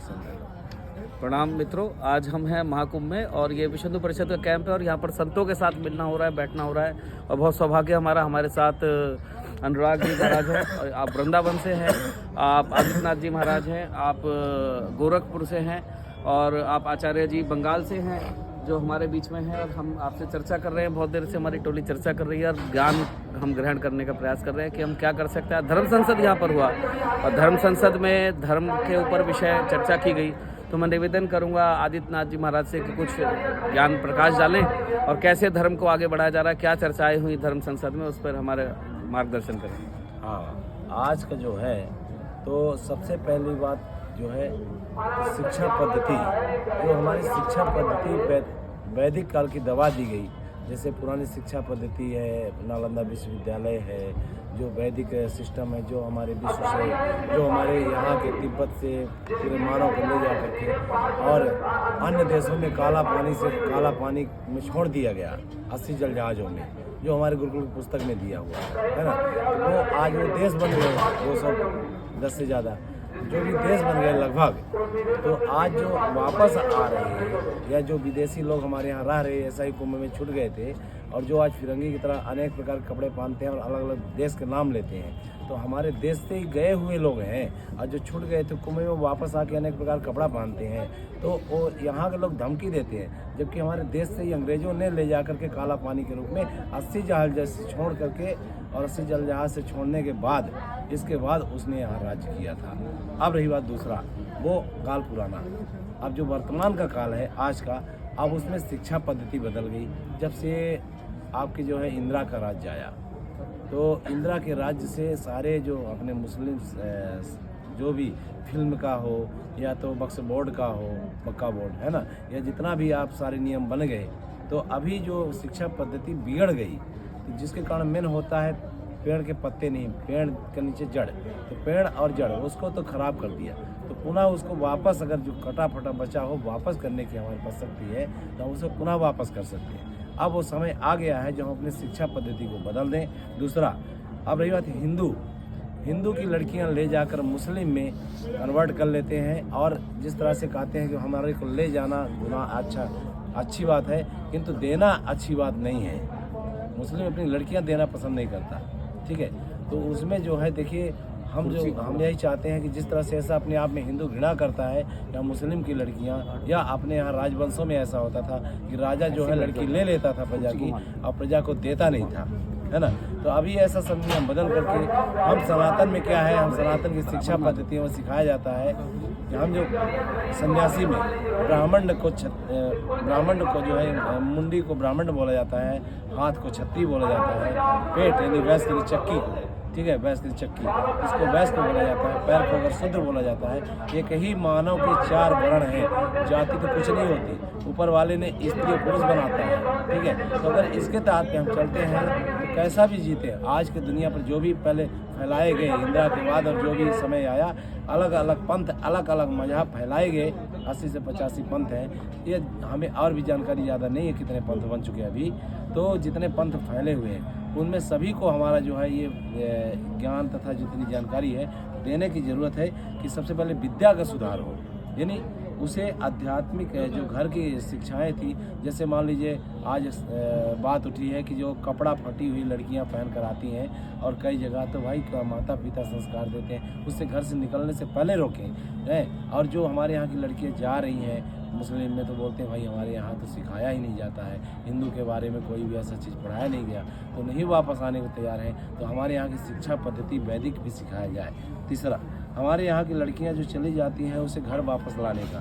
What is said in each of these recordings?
मार्गदर्शन करें। प्रणाम मित्रों, आज हम हैं महाकुंभ में और ये विश्व हिंदू परिषद का कैंप है और यहाँ पर संतों के साथ मिलना हो रहा है, बैठना हो रहा है और बहुत सौभाग्य हमारे साथ अनुराग जी महाराज हैं। और आप वृंदावन से हैं, आप आदित्यनाथ जी महाराज हैं, आप गोरखपुर से हैं और आप आचार्य जी बंगाल से हैं जो हमारे बीच में है। और हम आपसे चर्चा कर रहे हैं, बहुत देर से हमारी टोली चर्चा कर रही है और ज्ञान हम ग्रहण करने का प्रयास कर रहे हैं कि हम क्या कर सकते हैं। धर्म संसद यहाँ पर हुआ और धर्म संसद में धर्म के ऊपर विषय चर्चा की गई, तो मैं निवेदन करूंगा आदित्यनाथ जी महाराज से कि कुछ ज्ञान प्रकाश डालें और कैसे धर्म को आगे बढ़ाया जा रहा है, क्या चर्चाएं हुई धर्म संसद में, उस पर हमारे मार्गदर्शन करें। हाँ, आज का जो है तो सबसे पहली बात जो है शिक्षा पद्धति, जो हमारी शिक्षा पद्धति वैदिक काल की दबा दी गई। जैसे पुरानी शिक्षा पद्धति है, नालंदा विश्वविद्यालय है, जो वैदिक सिस्टम है, जो हमारे विश्व से, जो हमारे यहाँ के तिब्बत से पूरे मानव को ले जा करके और अन्य देशों में काला पानी में छोड़ दिया गया 80 जल जहाज़ों में, जो हमारे गुरुकुल की पुस्तक में दिया हुआ है ना। तो आज वो देश बन गए 210 से ज़्यादा जो भी देश बन गए लगभग। तो आज जो वापस आ रहे हैं या जो विदेशी लोग हमारे यहाँ रह रहे हैं, ऐसा ही कुंभ में छूट गए थे और जो आज फिरंगी की तरह अनेक प्रकार के कपड़े पहनते हैं और अलग अलग देश के नाम लेते हैं, तो हमारे देश से ही गए हुए लोग हैं और जो छूट गए थे कुंभ में वापस आके अनेक प्रकार कपड़ा पहनते हैं। तो वो यहाँ के लोग धमकी देते हैं, जबकि हमारे देश से ही अंग्रेजों ने ले जा करके काला पानी के रूप में 80 जहाज से छोड़ करके और 80 जल जहाज से छोड़ने के बाद इसके बाद उसने यहाँ राज्य किया था। अब रही बात दूसरा, वो काल पुराना। अब जो वर्तमान का काल है आज का, अब उसमें शिक्षा पद्धति बदल गई। जब से आपकी जो है इंदिरा का राज्य आया, तो इंदिरा के राज्य से सारे जो अपने मुस्लिम जो भी फिल्म का हो या तो वक्फ बोर्ड का हो, पक्का बोर्ड है ना, या जितना भी आप सारे नियम बन गए, तो अभी जो शिक्षा पद्धति बिगड़ गई, तो जिसके कारण मेन होता है पेड़ के पत्ते नहीं, पेड़ के नीचे जड़, तो पेड़ और जड़ उसको तो खराब कर दिया। तो पुनः उसको वापस अगर जो कटा फटा बचा हो वापस करने की हमारे पास शक्ति है तो हम उसको पुनः वापस कर सकते हैं। अब वो समय आ गया है जो हम अपनी शिक्षा पद्धति को बदल दें। दूसरा, अब रही बात हिंदू की लड़कियां ले जाकर मुस्लिम में कन्वर्ट कर लेते हैं और जिस तरह से कहते हैं कि हमारे को ले जाना गुनाह अच्छी बात है, किंतु देना अच्छी बात नहीं है। मुस्लिम अपनी लड़कियां देना पसंद नहीं करता, ठीक है। तो उसमें जो है देखिए, हम यही चाहते हैं कि जिस तरह से ऐसा अपने आप में हिंदू घृणा करता है या मुस्लिम की लड़कियां, या अपने यहाँ राजवंशों में ऐसा होता था कि राजा जो है लड़की ले लेता था प्रजा की और प्रजा को देता नहीं था, है ना। तो अभी ऐसा सब नियम बदल करके हम सनातन में क्या है, हम सनातन की शिक्षा पद्धतियों में सिखाया जाता है कि हम जो सन्यासी में ब्राह्मण को जो है मुंडी को ब्राह्मण बोला जाता है, हाथ को छत्ती बोला जाता है, पेट यानी भैंस की चक्की को, ठीक है, भैंस की चक्की, इसको भैंस को बोला जाता है, पैर को अगर शूद्र बोला जाता है। एक ही मानव के 4 वर्ण हैं, जाति तो कुछ नहीं होती, ऊपर वाले ने स्त्री पुरुष बनाता है, ठीक है। तो अगर इसके तहत पे हम चलते हैं तो कैसा भी जीते। आज की दुनिया पर जो भी पहले फैलाए गए इंदिरा के बाद और जो भी समय आया, अलग अलग पंथ, अलग अलग मजहब फैलाए गए, 80 से 85 पंथ हैं। ये हमें और भी जानकारी ज़्यादा नहीं है कितने पंथ बन चुके हैं अभी। तो जितने पंथ फैले हुए हैं उनमें सभी को हमारा जो है ये ज्ञान तथा जितनी जानकारी है देने की ज़रूरत है कि सबसे पहले विद्या का सुधार हो, यानी उसे आध्यात्मिक जो घर की शिक्षाएं थी, जैसे मान लीजिए आज बात उठी है कि जो कपड़ा फटी हुई लड़कियां पहन कर आती हैं और कई जगह तो भाई माता पिता संस्कार देते हैं, उससे घर से निकलने से पहले रोकें हैं। और जो हमारे यहाँ की लड़कियां जा रही हैं मुस्लिम में, तो बोलते हैं भाई हमारे यहाँ तो सिखाया ही नहीं जाता है, हिंदू के बारे में कोई भी ऐसा चीज़ पढ़ाया नहीं गया, तो नहीं वापस आने को तैयार हैं। तो हमारे यहाँ की शिक्षा पद्धति वैदिक भी सिखाया जाए। तीसरा, हमारे यहाँ की लड़कियाँ जो चली जाती हैं उसे घर वापस लाने का,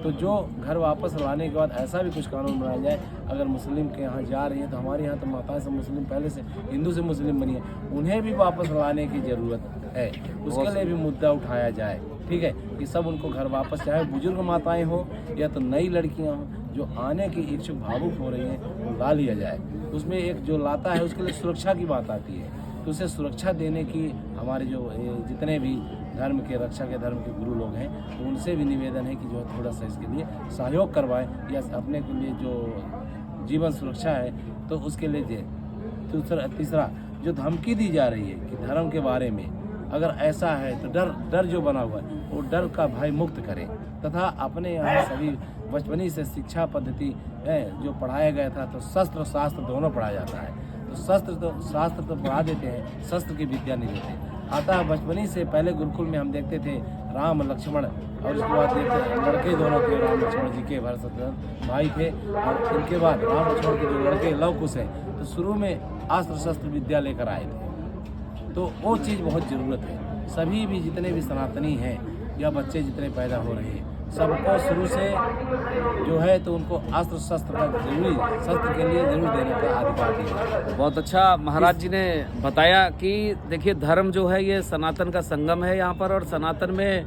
तो जो घर वापस लाने के बाद ऐसा भी कुछ कानून बनाया जाए, अगर मुस्लिम के यहाँ जा रही हैं तो हमारे यहाँ तो माताएं सब मुस्लिम पहले से हिंदू से मुस्लिम बनी है, उन्हें भी वापस लाने की ज़रूरत है, उसके लिए भी मुद्दा उठाया जाए, ठीक है, कि सब उनको घर वापस, चाहे बुजुर्ग माताएं हो या तो नई लड़कियां हो जो आने की इच्छुक भावुक हो रही हैं, वो ला लिया जाए। उसमें एक जो लाता है उसके लिए सुरक्षा की बात आती है, तो उसे सुरक्षा देने की हमारे जो जितने भी धर्म के रक्षा के धर्म के गुरु लोग हैं, तो उनसे भी निवेदन है कि जो है थोड़ा सा इसके लिए सहयोग करवाएं या अपने के लिए जो जीवन सुरक्षा है तो उसके लिए दे। तीसरा, जो धमकी दी जा रही है कि धर्म के बारे में अगर ऐसा है तो डर जो बना हुआ है वो डर का भय मुक्त करें तथा अपने यहाँ सभी बचपनी से शिक्षा पद्धति है जो पढ़ाया गया था, तो शस्त्र और शास्त्र दोनों पढ़ाया जाता है। तो शास्त्र तो पढ़ा देते हैं, शस्त्र की विद्या नहीं देते। अतः बचपनी से पहले गुरुकुल में हम देखते थे राम लक्ष्मण, और उसके बाद देखते लड़के दोनों थे, राम लक्ष्मण जी के भरत शत्रुघ्न भाई थे, और इनके बाद राम लक्ष्मण के जो लड़के लव कुश हैं, तो शुरू में अस्त्र शस्त्र विद्या लेकर आए थे। तो वो चीज़ बहुत ज़रूरत है। सभी भी जितने भी सनातनी हैं या बच्चे जितने पैदा हो रहे हैं, सबको शुरू से जो है तो उनको अस्त्र शस्त्र का जरूरी, शस्त्र के लिए जरूर देने का अधिकार दिया। बहुत अच्छा महाराज जी ने बताया कि देखिए धर्म जो है ये सनातन का संगम है यहाँ पर, और सनातन में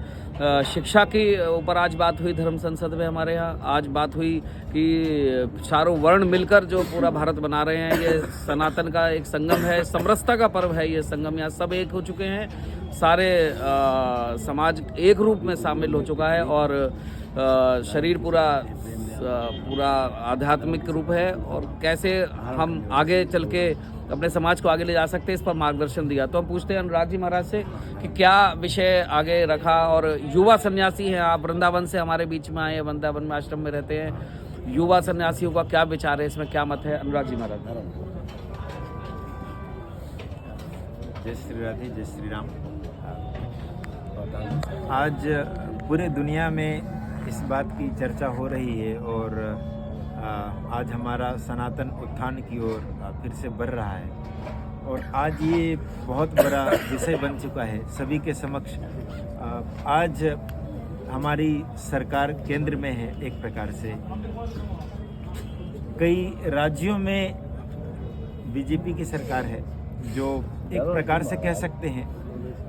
शिक्षा के ऊपर आज बात हुई धर्म संसद में हमारे यहाँ। आज बात हुई कि चारों वर्ण मिलकर जो पूरा भारत बना रहे हैं, ये सनातन का एक संगम है, समरसता का पर्व है ये संगम। यहाँ सब एक हो चुके हैं, सारे समाज एक रूप में शामिल हो चुका है, और शरीर पूरा आध्यात्मिक रूप है, और कैसे हम आगे चल के अपने समाज को आगे ले जा सकते हैं, इस पर मार्गदर्शन दिया। तो हम पूछते हैं अनुराग जी महाराज से कि क्या विषय आगे रखा, और युवा सन्यासी हैं आप, वृंदावन से हमारे बीच में आए हैं, वृंदावन में आश्रम में रहते हैं। युवा सन्यासियों का क्या विचार है, इसमें क्या मत है अनुराग जी महाराज? जय श्री राधे, जय श्री राम। आज पूरे दुनिया में इस बात की चर्चा हो रही है, और आज हमारा सनातन उत्थान की ओर फिर से बढ़ रहा है, और आज ये बहुत बड़ा विषय बन चुका है सभी के समक्ष। आज हमारी सरकार केंद्र में है, एक प्रकार से कई राज्यों में बीजेपी की सरकार है, जो एक प्रकार से कह सकते हैं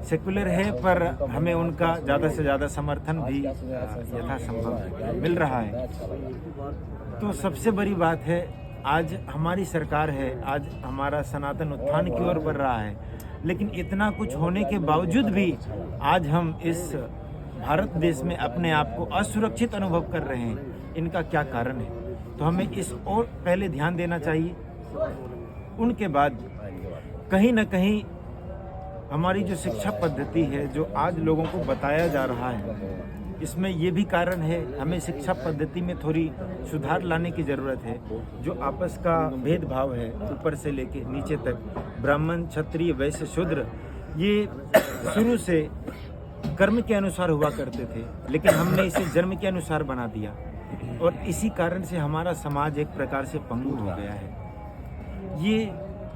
सेकुलर है, पर हमें उनका ज़्यादा से ज़्यादा समर्थन भी यथासंभव मिल रहा है। तो सबसे बड़ी बात है, आज हमारी सरकार है, आज हमारा सनातन उत्थान की ओर बढ़ रहा है, लेकिन इतना कुछ होने के बावजूद भी आज हम इस भारत देश में अपने आप को असुरक्षित अनुभव कर रहे हैं। इनका क्या कारण है? तो हमें इस ओर पहले ध्यान देना चाहिए। उनके बाद कहीं ना कहीं हमारी जो शिक्षा पद्धति है, जो आज लोगों को बताया जा रहा है, इसमें ये भी कारण है, हमें शिक्षा पद्धति में थोड़ी सुधार लाने की ज़रूरत है। जो आपस का भेदभाव है ऊपर से लेके नीचे तक, ब्राह्मण क्षत्रिय वैश्य शूद्र, ये शुरू से कर्म के अनुसार हुआ करते थे, लेकिन हमने इसे जन्म के अनुसार बना दिया, और इसी कारण से हमारा समाज एक प्रकार से पंगु हो गया है। ये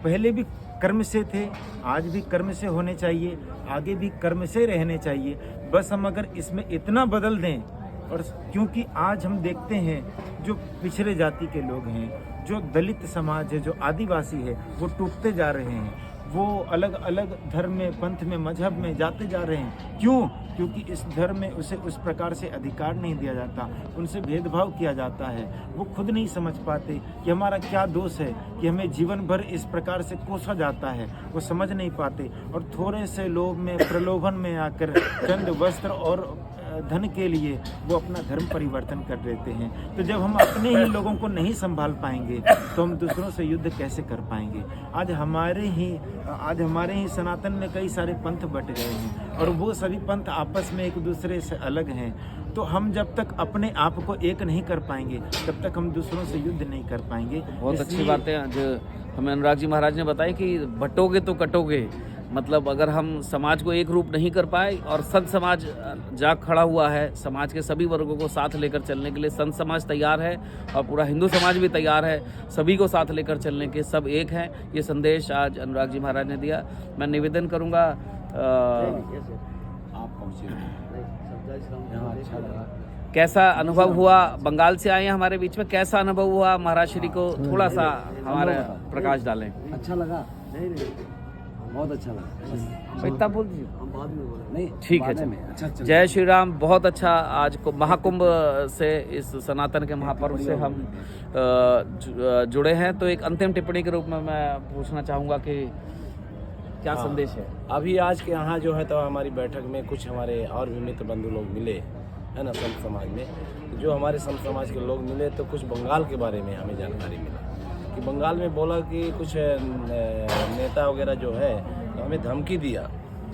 पहले भी कर्म से थे, आज भी कर्म से होने चाहिए, आगे भी कर्म से रहने चाहिए। बस हम अगर इसमें इतना बदल दें, और क्योंकि आज हम देखते हैं जो पिछड़े जाति के लोग हैं, जो दलित समाज है, जो आदिवासी है, वो टूटते जा रहे हैं, वो अलग अलग धर्म में, पंथ में, मजहब में जाते जा रहे हैं। क्यों? क्योंकि इस धर्म में उसे उस प्रकार से अधिकार नहीं दिया जाता, उनसे भेदभाव किया जाता है। वो खुद नहीं समझ पाते कि हमारा क्या दोष है कि हमें जीवन भर इस प्रकार से कोसा जाता है, वो समझ नहीं पाते, और थोड़े से लोभ में, प्रलोभन में आकर चंद वस्त्र और धन के लिए वो अपना धर्म परिवर्तन कर देते हैं। तो जब हम अपने ही लोगों को नहीं संभाल पाएंगे, तो हम दूसरों से युद्ध कैसे कर पाएंगे? आज हमारे ही सनातन में कई सारे पंथ बट गए हैं, और वो सभी पंथ आपस में एक दूसरे से अलग हैं। तो हम जब तक अपने आप को एक नहीं कर पाएंगे, तब तक हम दूसरों से युद्ध नहीं कर पाएंगे। बहुत अच्छी बातें जो हमें अनुराग जी महाराज ने बताई कि बटोगे तो कटोगे। मतलब अगर हम समाज को एक रूप नहीं कर पाए, और संत समाज जाग खड़ा हुआ है, समाज के सभी वर्गों को साथ लेकर चलने के लिए संत समाज तैयार है, और पूरा हिंदू समाज भी तैयार है, सभी को साथ लेकर चलने के, सब एक हैं। ये संदेश आज अनुराग जी महाराज ने दिया। मैं निवेदन करूँगा, कैसा अनुभव हुआ? बंगाल से आए हैं हमारे बीच में, कैसा अनुभव हुआ महाराज श्री को? थोड़ा सा हमारे प्रकाश डालें। अच्छा लगा? बहुत अच्छा लगा। इतना बोल दीजिए, हम बाद में बोले। नहीं, ठीक है। अच्छा। जय श्री राम। बहुत अच्छा। आज को महाकुंभ से, इस सनातन के महापर्व से हम जुड़े हैं। तो एक अंतिम टिप्पणी के रूप में मैं पूछना चाहूँगा कि क्या संदेश है? अभी आज के यहाँ जो है तो हमारी बैठक में कुछ हमारे और भी मित्र बंधु लोग मिले है ना, संत समाज में। जो हमारे संत समाज के लोग मिले, तो कुछ बंगाल के बारे में हमें जानकारी मिला कि बंगाल में बोला कि कुछ नेता वगैरह जो है तो हमें धमकी दिया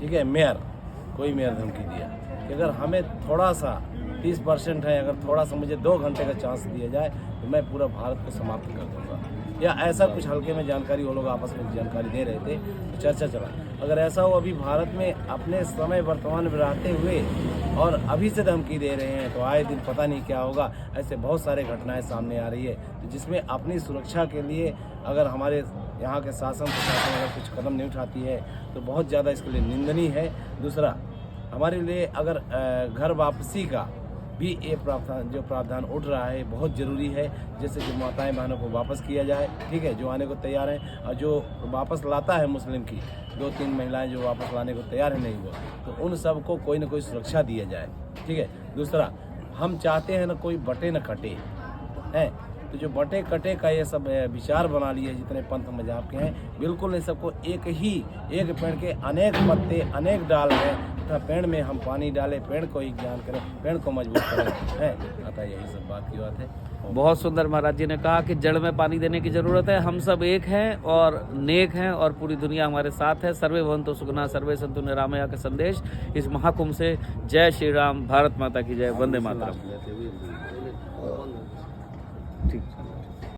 ठीक है, मेयर, कोई मेयर धमकी दिया कि अगर हमें थोड़ा सा 30% है, अगर थोड़ा सा मुझे 2 घंटे का चांस दिया जाए तो मैं पूरा भारत को समाप्त कर दूंगा, या ऐसा कुछ हल्के में जानकारी, वो लोग आपस में जानकारी दे रहे थे तो चर्चा चला। अगर ऐसा हो अभी भारत में अपने समय वर्तमान में रहते हुए और अभी से धमकी दे रहे हैं तो आए दिन पता नहीं क्या होगा। ऐसे बहुत सारे घटनाएं सामने आ रही है, तो जिसमें अपनी सुरक्षा के लिए अगर हमारे यहाँ के शासन प्रशासन अगर कुछ कदम नहीं उठाती है तो बहुत ज़्यादा इसके लिए निंदनीय है। दूसरा, हमारे लिए अगर घर वापसी का भी ये प्रावधान उठ रहा है, बहुत ज़रूरी है। जैसे कि माताएं बहनों को वापस किया जाए, ठीक है, जो आने को तैयार हैं, और जो वापस लाता है मुस्लिम की 2-3 महिलाएं जो वापस लाने को तैयार है नहीं वो, तो उन सब को कोई ना कोई सुरक्षा दिया जाए, ठीक है। दूसरा, हम चाहते हैं ना कोई बटे न कटे हैं, तो जो बटे कटे का ये सब विचार बना लिए जितने पंथ मजाब के हैं, बिल्कुल इन सबको एक पेड़ के अनेक पत्ते अनेक डाल हैं, तथा पेड़ में हम पानी डालें, पेड़ को ही ज्ञान करें, पेड़ को मजबूत करें, है अतः यही सब बात की बात है। बहुत सुंदर महाराज जी ने कहा कि जड़ में पानी देने की जरूरत है। हम सब एक हैं और नेक हैं और पूरी दुनिया हमारे साथ है। सर्वे भवन्तु सुखिनः, सर्वे सन्तु निरामया का संदेश इस महाकुंभ से। जय श्री राम, भारत माता की जय, वंदे मातरम। ठीक।